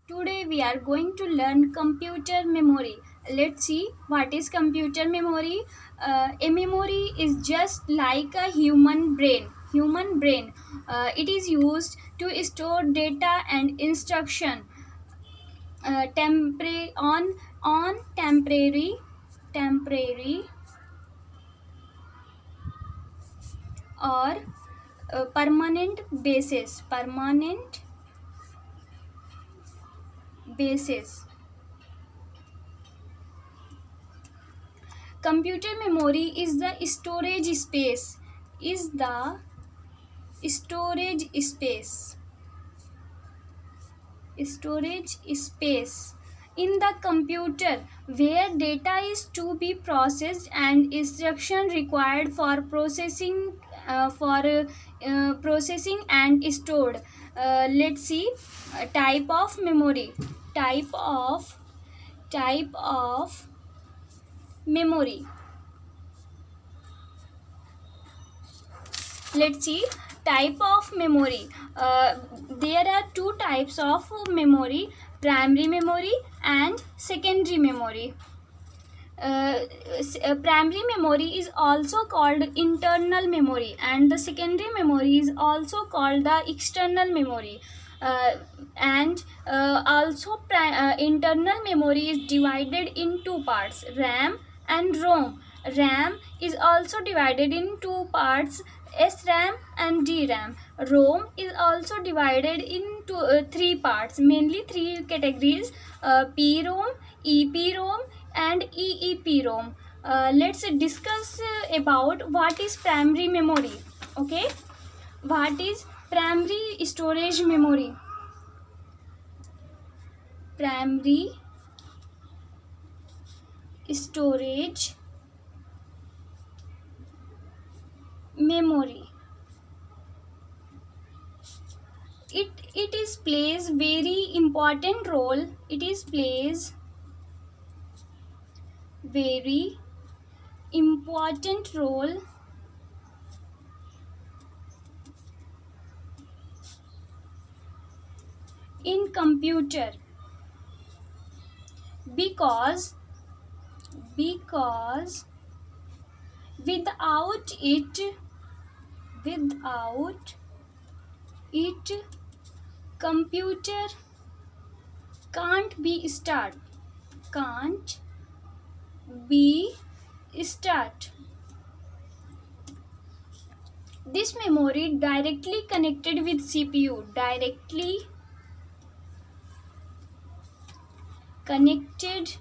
Today we are going to learn computer memory. Let's see what is computer memory. A memory is just like a human brain. It is used to store data and instruction. On temporary or permanent basis. Computer memory is the storage space storage space in the computer where data is to be processed and instruction required for processing and stored. Let's see type of memory. Type of memory. Let's see type of memory. There are two types of memory: primary memory and secondary memory. Primary memory is also called internal memory, and the secondary memory is also called the external memory. And also internal memory is divided in two parts: RAM and ROM. RAM is also divided in two parts: SRAM and DRAM. ROM is also divided into three parts, mainly three categories: PROM, EPROM and EEPROM. Let's discuss about what is primary memory. Okay, what is primary storage memory? Primary storage memory. It is plays very important role. It is plays very important role in computer because without it computer can't be start. This memory directly connected with CPU, directly connected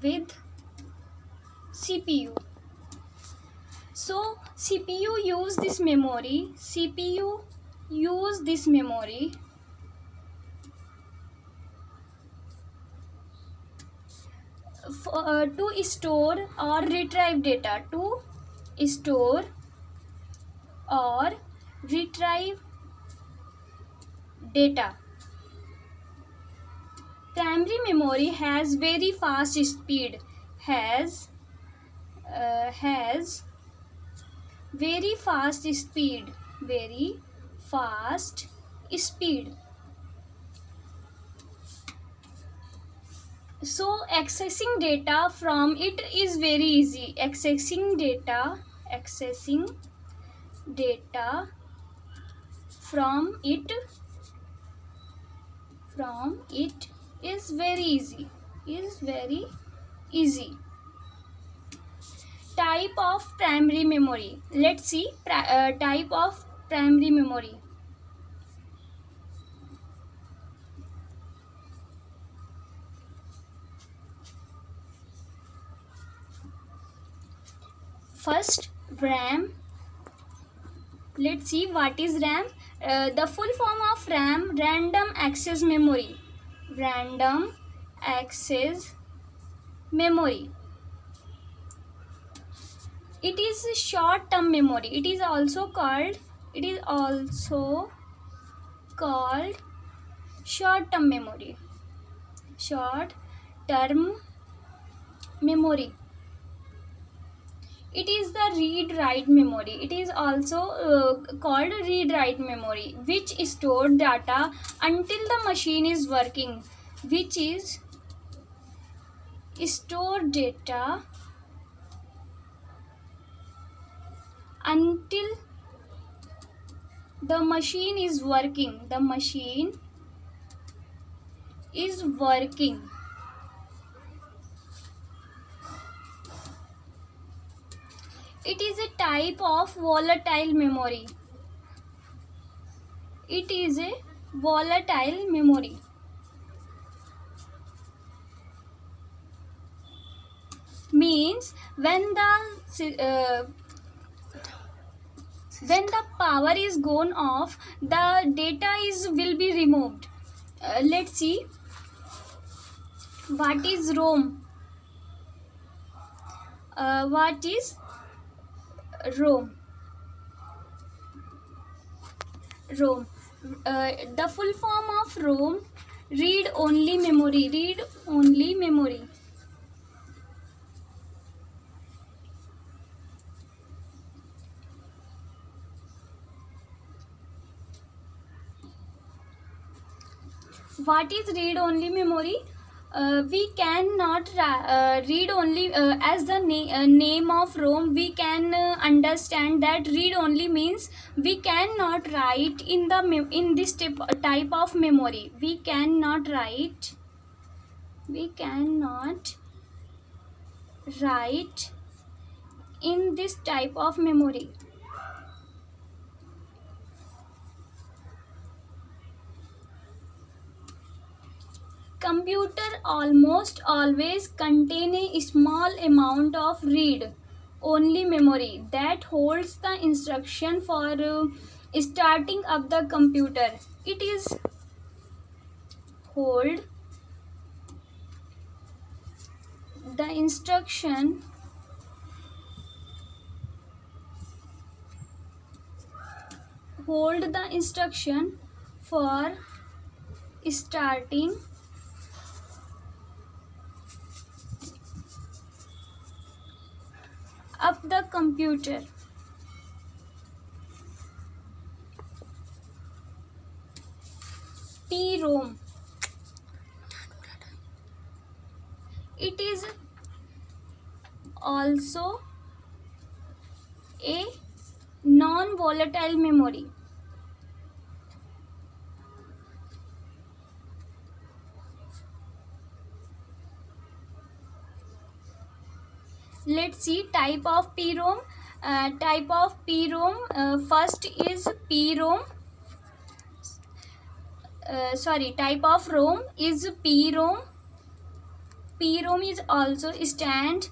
with CPU. So CPU use this memory to store or retrieve data, or retrieve data. Primary memory has very fast speed, has very fast speed. So accessing data from it is very easy. Accessing data from it is very easy. Type of primary memory. Let's see type of primary memory. First, RAM. Let's see what is RAM. The full form of RAM: random access memory. It is short term memory. It is also called short term memory. It is the read write memory. It is also called read write memory, which store data until the machine is working, which is store data until the machine is working. The machine is working. It is a type of volatile memory. It is a volatile memory. Means when the power is gone off, the data will be removed. Let's see what is ROM. What is ROM? ROM. The full form of ROM: read only memory. Read only memory. What is read only memory? We cannot read only as the name of ROM. We can understand that read only means we cannot write in this type of memory. We cannot write in this type of memory. Computer almost always contain a small amount of read only memory that holds the instruction for starting up the computer. It is hold the instruction for starting up the computer. PROM. It is also a non-volatile memory. Let's see type of PROM. First is PROM. Type of ROM is PROM. PROM is also stand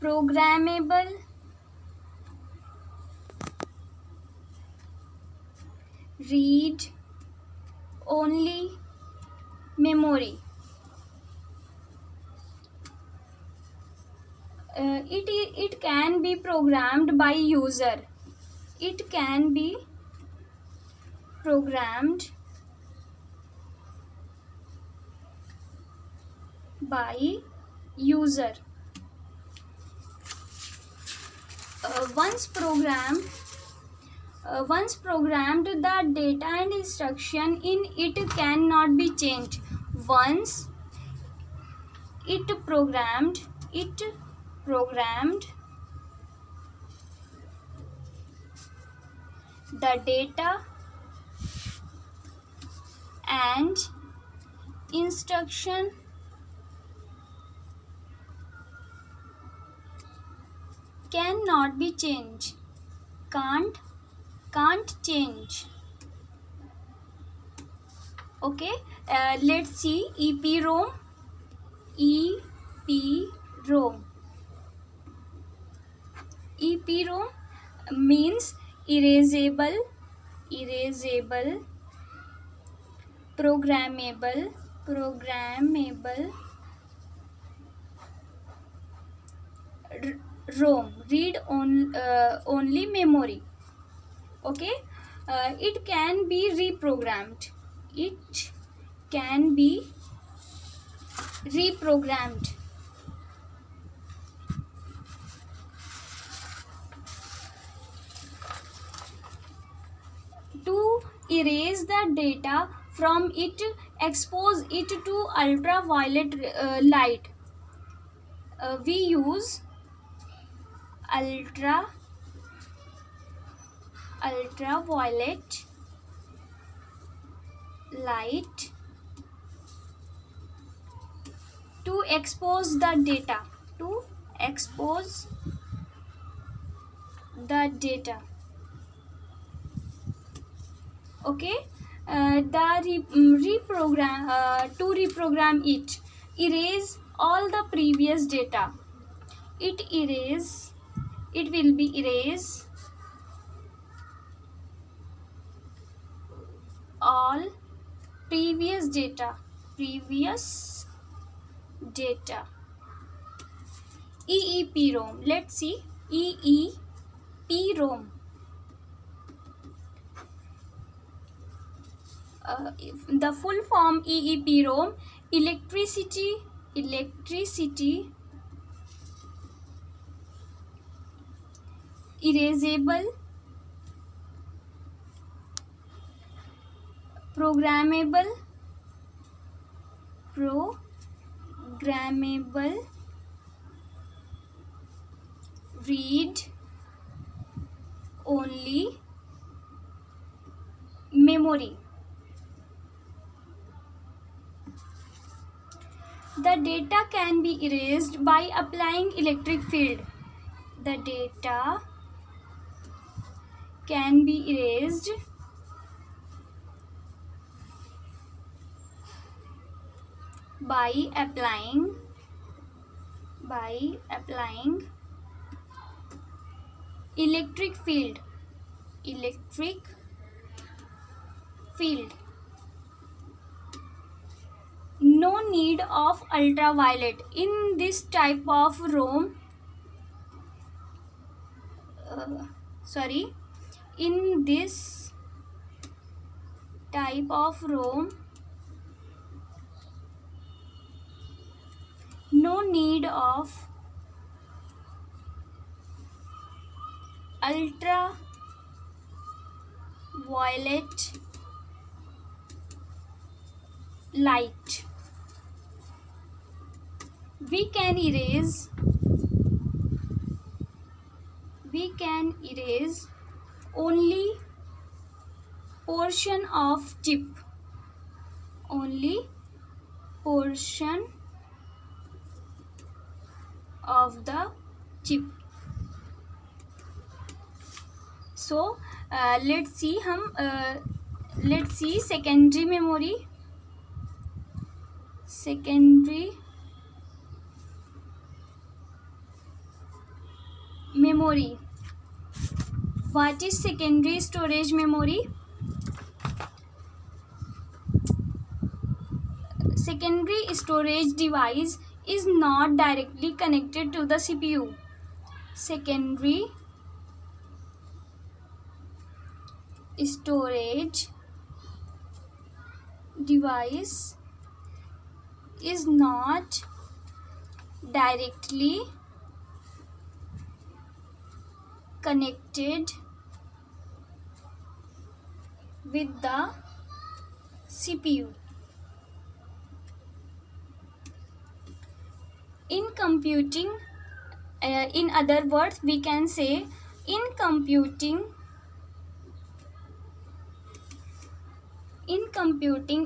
programmable read only memory. It can be programmed by user. It can be programmed by user. Once programmed, the data and instruction in it cannot be changed. Once it programmed, the data and instruction cannot be changed. Can't change. Okay, let's see EPROM. EPROM means erasable, programmable ROM, read only memory. Okay, it can be reprogrammed. It can be reprogrammed. erase the data from it, expose it to ultraviolet light. We use ultraviolet light to expose the data. Okay. To reprogram it, erase all the previous data. It will be erase all previous data. EEPROM. Let's see. EEPROM. The full form EEPROM: electricity erasable, programmable, read only memory. The data can be erased by applying electric field. The data can be erased by applying electric field. No need of ultraviolet in this type of ROM. In this type of ROM, no need of ultraviolet light. We can erase only portion of chip. Only portion of the chip. So let's see secondary memory. What is secondary storage memory? Secondary storage device is not directly connected to the CPU. Secondary storage device is not directly connected with the CPU. In computing, in other words, we can say in computing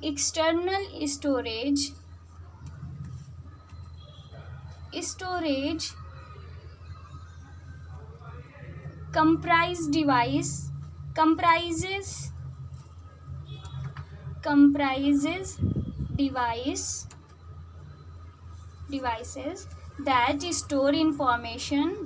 external storage comprises devices that store information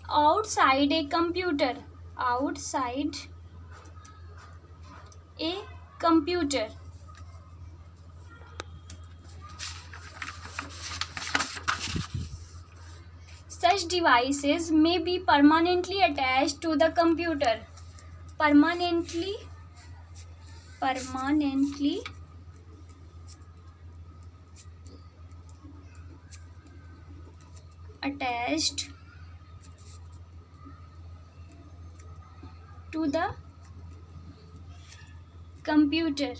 outside a computer. Such devices may be permanently attached to the computer. Permanently attached to the computer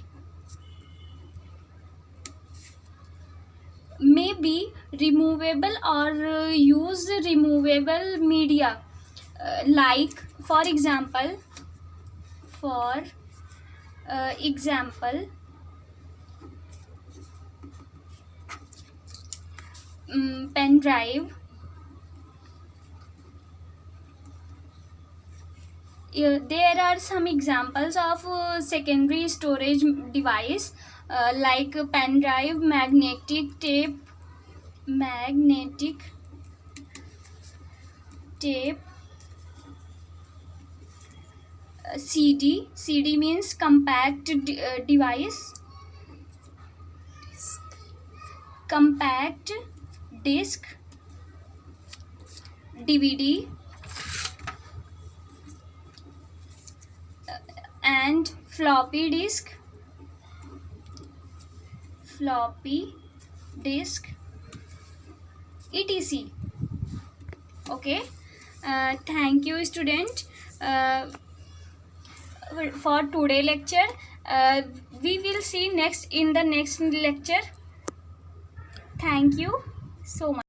may be removable or use removable media, like for example pen drive. There are some examples of secondary storage device, like pen drive, magnetic tape, CD means compact device, compact disc, DVD, and floppy disk, etc. Okay. Thank you, student, for today lecture. We will see next in the next lecture. Thank you so much.